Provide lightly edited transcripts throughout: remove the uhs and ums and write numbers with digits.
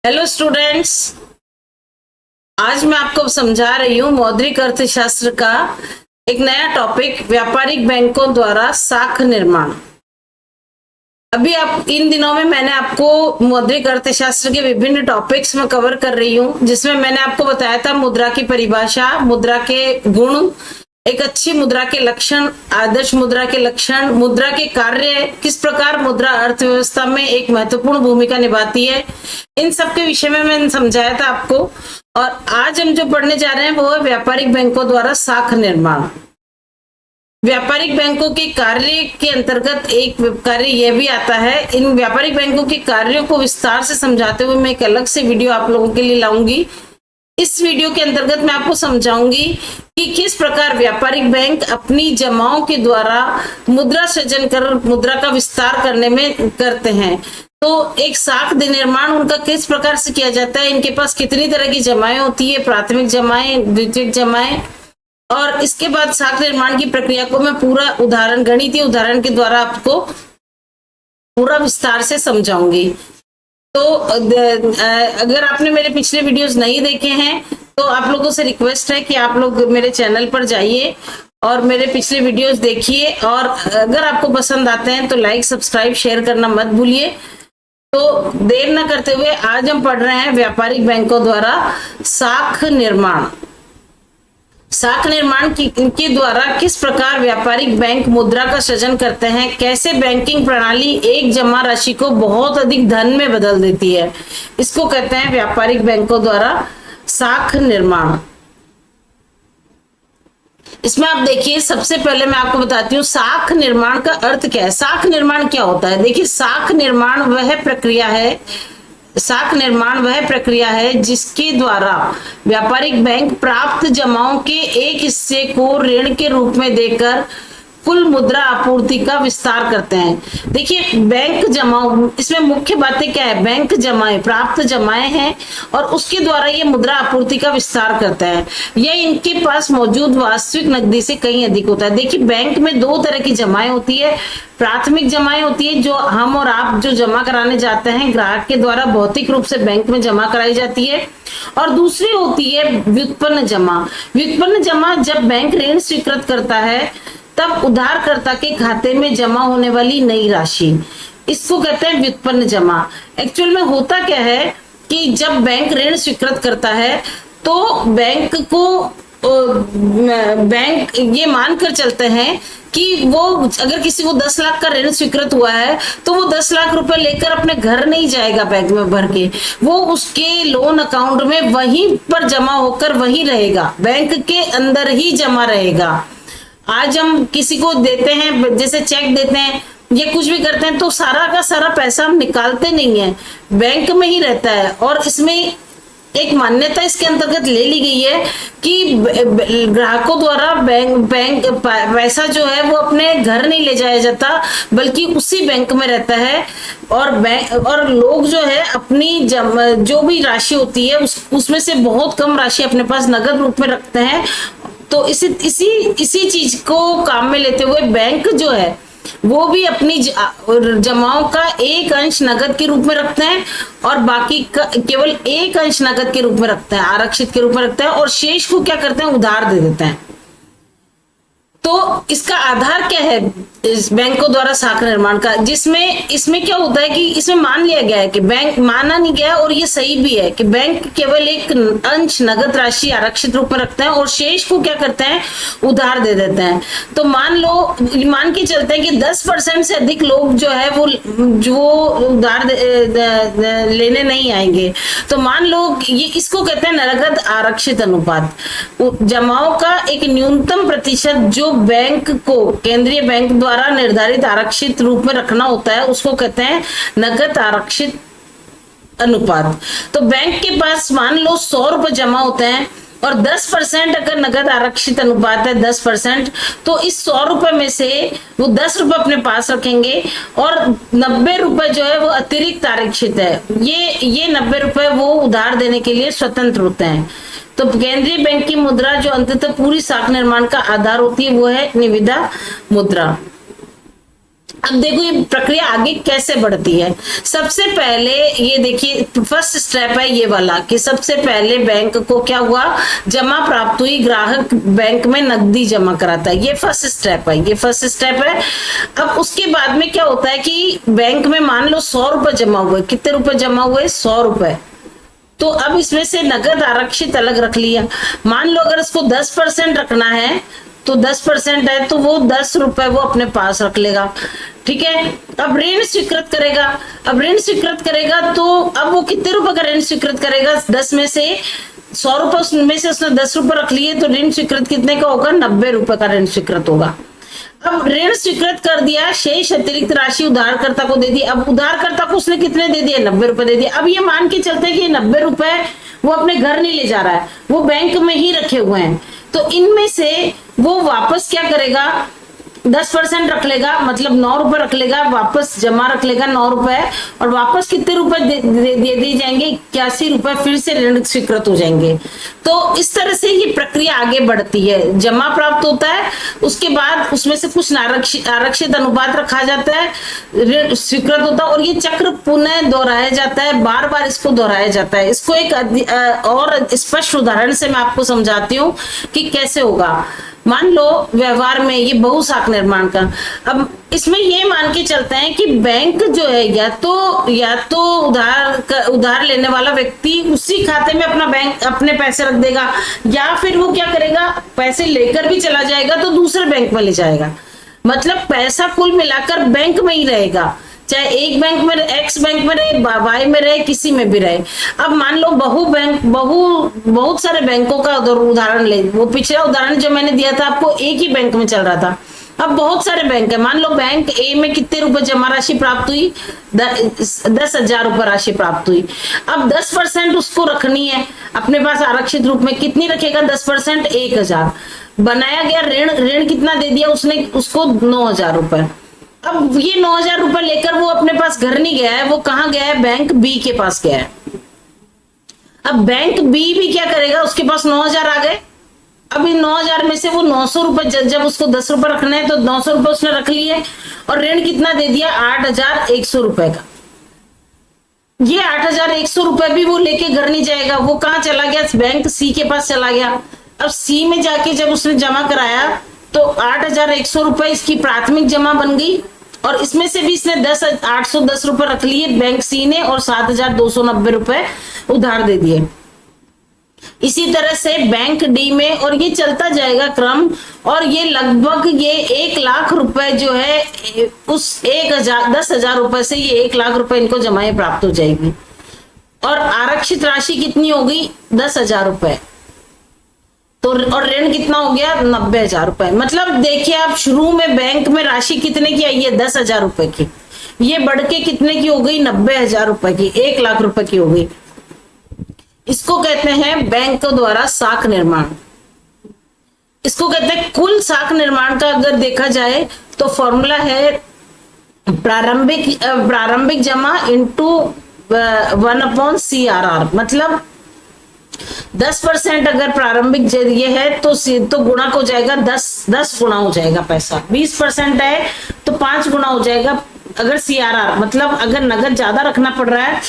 Hello students, आज मैं आपको समझा रही हूँ मौद्रिक अर्थशास्त्र का एक नया टॉपिक व्यापारिक बैंकों द्वारा साख निर्माण। अभी आप इन दिनों में मैंने आपको मौद्रिक अर्थशास्त्र के विभिन्न टॉपिक्स में कवर कर रही हूँ, जिसमें मैंने आपको बताया था मुद्रा की परिभाषा, मुद्रा के गुण, एक अच्छी मुद्रा के लक्षण, आदर्श मुद्रा के लक्षण, मुद्रा के कार्य, किस प्रकार मुद्रा अर्थव्यवस्था में एक महत्वपूर्ण भूमिका निभाती है, इन सब के विषय में मैंने समझाया था आपको। और आज हम जो पढ़ने जा रहे हैं वो है व्यापारिक बैंकों द्वारा साख निर्माण। व्यापारिक बैंकों के कार्य के अंतर्गत एक कार्य यह भी आता है। इन व्यापारिक बैंकों के कार्यों को विस्तार से समझाते हुए मैं एक अलग से वीडियो आप लोगों के लिए लाऊंगी। इस वीडियो के अंतर्गत मैं आपको समझाऊंगी कि किस प्रकार व्यापारिक बैंक अपनी जमाओं के द्वारा मुद्रा सृजन कर मुद्रा का विस्तार करने में करते हैं। तो एक साख निर्माण उनका किस प्रकार से किया जाता है, इनके पास कितनी तरह की जमाएं होती है, प्राथमिक जमाएं, द्वितीयक जमाएं, और इसके बाद साख निर्माण की प्रक्रिया को मैं पूरा उदाहरण, गणितीय उदाहरण के द्वारा आपको पूरा विस्तार से समझाऊंगी। तो अगर आपने मेरे पिछले वीडियोस नहीं देखे हैं तो आप लोगों से रिक्वेस्ट है कि आप लोग मेरे चैनल पर जाइए और मेरे पिछले वीडियोस देखिए, और अगर आपको पसंद आते हैं तो लाइक, सब्सक्राइब, शेयर करना मत भूलिए। तो देर न करते हुए आज हम पढ़ रहे हैं व्यापारिक बैंकों द्वारा साख निर्माण। साख निर्माण के द्वारा किस प्रकार व्यापारिक बैंक मुद्रा का सृजन करते हैं, कैसे बैंकिंग प्रणाली एक जमा राशि को बहुत अधिक धन में बदल देती है, इसको कहते हैं व्यापारिक बैंकों द्वारा साख निर्माण। इसमें आप देखिए, सबसे पहले मैं आपको बताती हूँ साख निर्माण का अर्थ क्या है। साख निर्माण क्या होता है? देखिए, साख निर्माण वह प्रक्रिया है जिसके द्वारा व्यापारिक बैंक प्राप्त जमाओं के एक हिस्से को ऋण के रूप में देकर कुल मुद्रा आपूर्ति का विस्तार करते हैं। देखिए, बैंक जमाओं, इसमें मुख्य बातें क्या है? बैंक जमाएं, प्राप्त जमाएं हैं और उसके द्वारा ये मुद्रा आपूर्ति का विस्तार करता है। यह इनके पास मौजूद वास्तविक नकदी से कहीं अधिक होता है। देखिए, बैंक में दो तरह की जमाएं होती है। प्राथमिक जमाएं होती है जो हम और आप जो जमा कराने जाते हैं, ग्राहक के द्वारा भौतिक रूप से बैंक में जमा कराई जाती है। और दूसरी होती है व्युत्पन्न जमा। व्युत्पन्न जमा जब बैंक ऋण स्वीकृत करता है तब उधारकर्ता के खाते में जमा होने वाली नई राशि, इसको कहते हैं व्युत्पन्न जमा। एक्चुअल में होता क्या है कि जब बैंक ऋण स्वीकृत करता है तो बैंक ये मानकर चलते हैं कि वो अगर किसी को 10 लाख का ऋण स्वीकृत हुआ है तो वो 10 लाख रुपए लेकर अपने घर नहीं जाएगा बैंक में भर के, वो उसके लोन अकाउंट में वहीं पर जमा होकर वहीं रहेगा, बैंक के अंदर ही जमा रहेगा। आज हम किसी को देते हैं, जैसे चेक देते हैं या कुछ भी करते हैं, तो सारा का सारा पैसा हम निकालते नहीं है, बैंक में ही रहता है। और इसमें एक मान्यता इसके अंतर्गत ले ली गई है कि ग्राहकों द्वारा बैंक पैसा जो है वो अपने घर नहीं ले जाया जाता, बल्कि उसी बैंक में रहता है। और लोग जो है अपनी जो भी राशि होती है उसमें से बहुत कम राशि अपने पास नगद रूप में रखते हैं। तो इसी चीज को काम में लेते हुए बैंक जो है वो भी अपनी जमाओं का एक अंश नगद के रूप में रखते हैं और बाकी केवल एक अंश नगद के रूप में रखते हैं, आरक्षित के रूप में रखते हैं, और शेष को क्या करते हैं, उधार दे देते हैं। तो इसका आधार क्या है इस बैंकों द्वारा साख निर्माण का, जिसमें इसमें क्या होता है कि इसमें मान लिया गया है कि बैंक, माना नहीं गया और ये सही भी है कि बैंक केवल एक अंश नगद राशि आरक्षित रूप में रखते हैं और शेष को क्या करते हैं, उधार दे देते हैं। तो मान के चलते हैं कि 10% से अधिक लोग जो है वो उधार लेने नहीं आएंगे। तो मान लो ये, इसको कहते हैं नगद आरक्षित अनुपात। जमाओं का एक न्यूनतम प्रतिशत जो बैंक को केंद्रीय बैंक द्वारा निर्धारित आरक्षित रूप में रखना होता है उसको कहते हैं नगद आरक्षित अनुपात। तो बैंक के पास मान लो 100 रुपए जमा होते हैं और 10% अगर नगद आरक्षित अनुपात है 10%, तो इस 100 रुपए में से वो 10 रुपए अपने पास रखेंगे और 90 रुपए जो है वो अतिरिक्त आरक्षित है। ये 90 रुपए वो उधार देने के लिए स्वतंत्र होते हैं। तो केंद्रीय बैंक की मुद्रा जो अंततः पूरी साख निर्माण का आधार होती है वो है निविदा मुद्रा। अब देखो ये प्रक्रिया आगे कैसे बढ़ती है। सबसे पहले ये देखिए फर्स्ट स्टेप है ये वाला कि सबसे पहले बैंक को क्या हुआ, जमा प्राप्त हुई, ग्राहक बैंक में नकदी जमा कराता है। ये फर्स्ट स्टेप है, ये फर्स्ट स्टेप है। अब उसके बाद में क्या होता है कि बैंक में मान लो 100 रुपए जमा हुए, कितने रुपए जमा हुए, 100 रुपए। तो अब इसमें से नगद आरक्षित अलग रख लिया। मान लो अगर इसको 10% रखना है तो 10% है तो वो 10 रुपए वो अपने पास रख लेगा। ठीक है, अब ऋण स्वीकृत करेगा। अब ऋण स्वीकृत करेगा तो अब वो कितने रुपए का ऋण स्वीकृत करेगा, 10 में से 100 रुपए उसमें से उसने 10 रुपए रख लिए तो ऋण स्वीकृत कितने का होगा, 90 रुपए का ऋण स्वीकृत होगा। अब ऋण स्वीकृत कर दिया, शेष अतिरिक्त राशि उधारकर्ता को दे दी। अब उधारकर्ता को उसने कितने दे दिए, 90 रुपए दे दिए। अब ये मान के चलते हैं कि 90 रुपए वो अपने घर नहीं ले जा रहा है, वो बैंक में ही रखे हुए हैं। तो इनमें से वो वापस क्या करेगा, 10% रख लेगा, मतलब 9 रुपए रख लेगा, वापस जमा रख लेगा 9 रुपए, और वापस कितने रुपए दे दिए जाएंगे, 81 रुपए, फिर से ऋण स्वीकृत हो जाएंगे। तो इस तरह से ये प्रक्रिया आगे बढ़ती है। जमा प्राप्त होता है, उसके बाद उसमें से कुछ आरक्षित अनुपात रखा जाता है, ऋण स्वीकृत होता है, और ये चक्र पुनः दोहराया जाता है, बार बार इसको दोहराया जाता है। इसको एक और स्पष्ट उदाहरण से मैं आपको समझाती हूँ कि कैसे होगा। मान लो व्यवहार में ये बहुशाख निर्माण का, अब इसमें ये मान के चलते हैं कि बैंक जो है या तो उधार लेने वाला व्यक्ति उसी खाते में अपने पैसे रख देगा, या फिर वो क्या करेगा, पैसे लेकर भी चला जाएगा तो दूसरे बैंक में ले जाएगा। मतलब पैसा कुल मिलाकर बैंक में ही रहेगा, चाहे एक बैंक में, एक्स बैंक में रहे, वाई में रहे, किसी में भी रहे। अब मान लो बहुत सारे बैंकों का उदाहरण ले, वो पिछला उदाहरण जो मैंने दिया था आपको एक ही बैंक में चल रहा था। अब बहुत सारे बैंक है, मान लो बैंक ए में कितने रुपए जमा राशि प्राप्त हुई, 10,000 रुपए राशि प्राप्त हुई। अब 10% उसको रखनी है अपने पास आरक्षित रूप में, कितनी रखेगा, 10%, 1,000 बनाया गया। ऋण कितना दे दिया उसने उसको, 9,000 रुपए। अब ये 9,000 रुपए लेकर वो अपने पास घर नहीं गया है, वो कहाँ गया है, बैंक बी के पास गया है। अब बैंक बी भी क्या करेगा, उसके पास 9,000 आ गए। अब इन 9,000 में से वो 900 रुपए, जब उसको 10 रुपए रखने हैं तो 900 रुपए उसने रख लिए, और ऋण कितना दे दिया, 8,100 रुपए का। ये 8,100 रुपए भी वो लेके घर नहीं जाएगा, वो कहाँ चला गया, बैंक सी के पास चला गया। अब सी में जाके जब उसने जमा कराया तो 8,100 रुपए इसकी प्राथमिक जमा बन गई, और इसमें से भी इसने 810 रुपए रख लिए बैंक सी ने, और 7,290 रुपए उधार दे दिए। इसी तरह से बैंक डी में, और ये चलता जाएगा क्रम, और ये लगभग ये 1 लाख रुपए जो है उस 10,000 रुपए से ये 1 लाख रुपए इनको जमाएं प्राप्त हो जाएगी। और आरक्षित राशि कितनी हो गई, 10,000 रुपए। तो और ऋण कितना हो गया, 90,000 रुपए। मतलब देखिए आप, शुरू में बैंक में राशि कितने की आई है, 10,000 रुपए की, ये बढ़ के कितने की हो गई, 90,000 रुपए की, 1 लाख रुपए की हो गई। इसको कहते हैं बैंक द्वारा शाख निर्माण। इसको कहते हैं कुल शाख निर्माण का अगर देखा जाए तो फॉर्मूला है प्रारंभिक जमा इंटू 1/CRR। मतलब 10% अगर प्रारंभिक ये है तो गुणा हो जाएगा 10 गुना हो जाएगा पैसा। 20% है तो 5 गुना हो जाएगा। अगर CRR मतलब अगर नगद ज्यादा रखना पड़ रहा है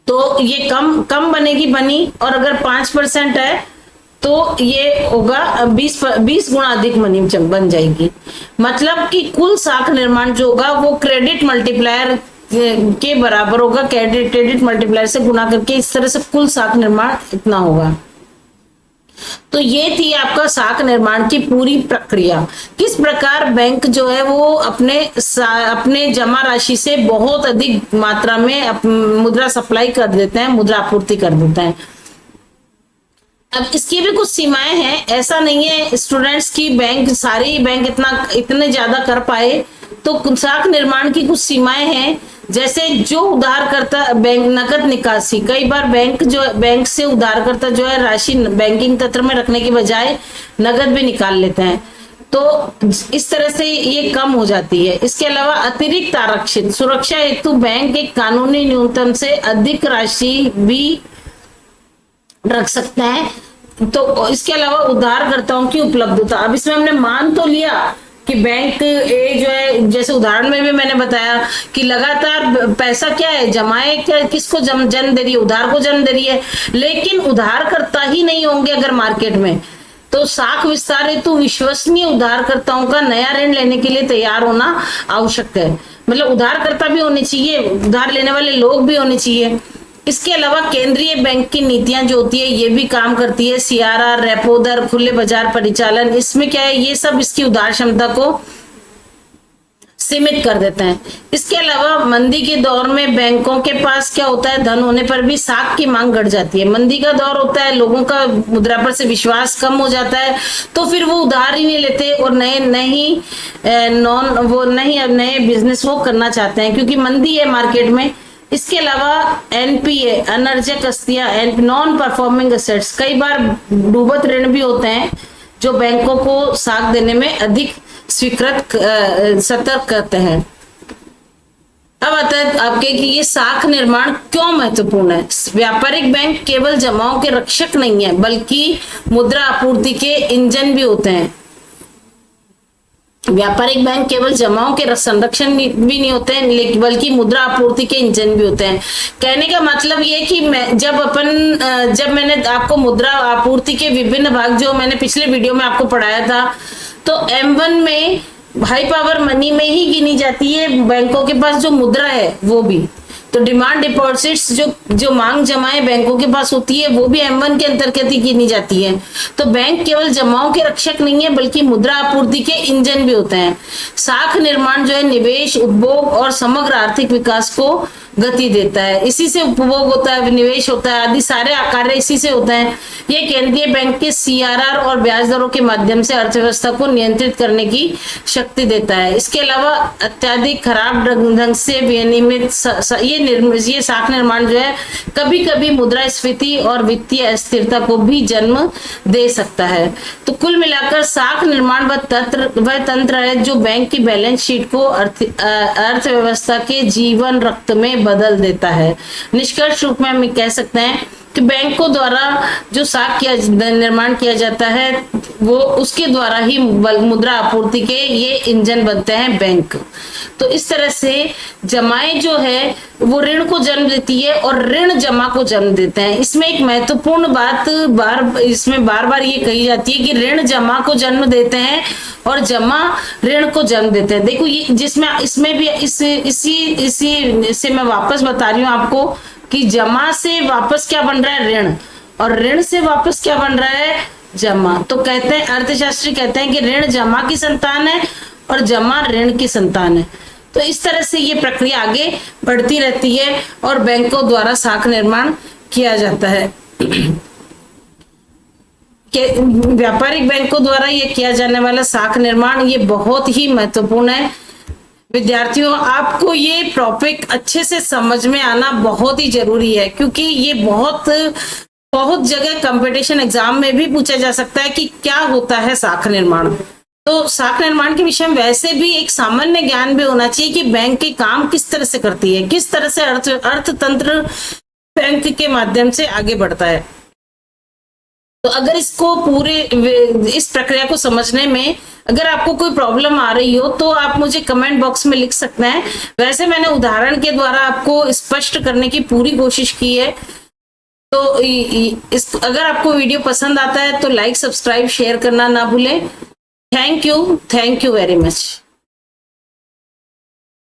तो ये कम बनी, और अगर 5% है तो ये होगा 20 गुना अधिक मनी बन जाएगी। मतलब कि कुल शाख निर्माण जो होगा वो क्रेडिट मल्टीप्लायर के बराबर होगा, क्रेडिट मल्टीप्लायर से गुणा करके इस तरह से कुल शाख निर्माण इतना होगा। तो ये थी आपका शाख निर्माण की पूरी प्रक्रिया। किस प्रकार बैंक जो है वो अपने जमा राशि से बहुत अधिक मात्रा में मुद्रा सप्लाई कर देते हैं, मुद्रा आपूर्ति कर देते हैं। अब इसकी भी कुछ सीमाएं हैं। ऐसा नहीं है स्टूडेंट्स की सारी बैंक इतने ज्यादा कर पाए, तो शाख निर्माण की कुछ सीमाएं हैं। जैसे जो उधारकर्ता बैंक नकद निकासी, कई बार बैंक से उधारकर्ता जो है राशि बैंकिंग तंत्र में रखने की बजाय नकद भी निकाल लेते हैं, तो इस तरह से ये कम हो जाती है। इसके अलावा अतिरिक्त आरक्षित सुरक्षा हेतु बैंक एक कानूनी न्यूनतम से अधिक राशि भी रख सकते हैं। तो इसके अलावा उधारकर्ताओं की उपलब्धता, अब इसमें हमने मान तो लिया कि बैंक ए जो है, जैसे उदाहरण में भी मैंने बताया कि लगातार पैसा क्या है, जमाए क्या, किसको जन्म दे रही है, उधार को जन्म दे रही है। लेकिन उधारकर्ता ही नहीं होंगे अगर मार्केट में, तो साख विस्तार हेतु विश्वसनीय उधारकर्ताओं का नया ऋण लेने के लिए तैयार होना आवश्यक है। मतलब उधारकर्ता भी होने चाहिए, उधार लेने वाले लोग भी होने चाहिए। इसके अलावा केंद्रीय बैंक की नीतियां जो होती है ये भी काम करती है। सीआरआर, रेपो दर, खुले बाजार परिचालन, इसमें क्या है, ये सब इसकी उधार क्षमता को सीमित कर देते हैं। इसके अलावा मंदी के दौर में बैंकों के पास क्या होता है, धन होने पर भी साख की मांग घट जाती है। मंदी का दौर होता है, लोगों का मुद्रा पर से विश्वास कम हो जाता है, तो फिर वो उधार ही नहीं लेते और नए बिजनेस वो करना चाहते हैं क्योंकि मंदी है मार्केट में। इसके अलावा एनपीए, अनर्जक अस्थियां, नॉन परफॉर्मिंग एसेट्स, कई बार डूबत ऋण भी होते हैं जो बैंकों को साख देने में अधिक सतर्क करते हैं। अब आता है आपके कि ये साख निर्माण क्यों महत्वपूर्ण है। व्यापारिक बैंक केवल जमाओं के रक्षक नहीं है बल्कि मुद्रा आपूर्ति के इंजन भी होते हैं। व्यापारिक बैंक केवल जमाओं के संरक्षण भी नहीं होते हैं बल्कि मुद्रा आपूर्ति के इंजन भी होते हैं। कहने का मतलब ये कि जब मैंने आपको मुद्रा आपूर्ति के विभिन्न भाग जो मैंने पिछले वीडियो में आपको पढ़ाया था, तो M1 में हाई पावर मनी में ही गिनी जाती है बैंकों के पास जो मुद्रा है वो भी। तो डिमांड डिपॉजिट्स जो मांग जमाएं बैंकों के पास होती है वो भी M1 के अंतर्गत ही गिनी जाती है। तो बैंक केवल जमाओं के रक्षक नहीं है बल्कि मुद्रा आपूर्ति के इंजन भी होते हैं। साख निर्माण जो है निवेश, उपभोग और समग्र आर्थिक विकास को गति देता है। इसी से उपभोग होता है, निवेश होता है, आदि सारे कार्य इसी से होते हैं। ये केंद्रीय बैंक के सीआरआर और ब्याज दरों के माध्यम से अर्थव्यवस्था को नियंत्रित करने की शक्ति देता है। इसके अलावा अत्यधिक खराब ढंग से विनियमित ये साख निर्माण जो है कभी कभी मुद्रास्फीति और वित्तीय अस्थिरता को भी जन्म दे सकता है। तो कुल मिलाकर साख निर्माण वह तंत्र है जो बैंक की बैलेंस शीट को अर्थव्यवस्था के जीवन रक्त में बदल देता है। निष्कर्ष रूप में हम कह सकते हैं कि बैंकों द्वारा जो साख निर्माण किया जाता है वो उसके द्वारा ही मुद्रा आपूर्ति के ये इंजन बनते हैं बैंक। तो इस तरह से जमाएं जो है वो ऋण को जन्म देती है और ऋण जमा को जन्म देते हैं। इसमें एक महत्वपूर्ण बात बार बार ये कही जाती है कि ऋण जमा को जन्म देते हैं और जमा ऋण को जन्म देते हैं। देखो ये इसमें भी इसी से मैं वापस बता रही हूँ आपको कि जमा से वापस क्या बन रहा है, ऋण, और ऋण से वापस क्या बन रहा है, जमा। तो कहते हैं, अर्थशास्त्री कहते हैं कि ऋण जमा की संतान है और जमा ऋण की संतान है। तो इस तरह से ये प्रक्रिया आगे बढ़ती रहती है और बैंकों द्वारा साख निर्माण किया जाता है। व्यापारिक बैंकों द्वारा ये किया जाने वाला साख निर्माण ये बहुत ही महत्वपूर्ण है। विद्यार्थियों, आपको ये टॉपिक अच्छे से समझ में आना बहुत ही जरूरी है क्योंकि ये बहुत जगह कंपटीशन एग्जाम में भी पूछा जा सकता है कि क्या होता है साख निर्माण। तो साख निर्माण के विषय में वैसे भी एक सामान्य ज्ञान भी होना चाहिए कि बैंक के काम किस तरह से करती है, किस तरह से अर्थतंत्र बैंक के माध्यम से आगे बढ़ता है। तो अगर इस प्रक्रिया को समझने में अगर आपको कोई प्रॉब्लम आ रही हो तो आप मुझे कमेंट बॉक्स में लिख सकते हैं। वैसे मैंने उदाहरण के द्वारा आपको स्पष्ट करने की पूरी कोशिश की है। तो अगर आपको वीडियो पसंद आता है तो लाइक, सब्सक्राइब, शेयर करना ना भूलें। Thank you very much.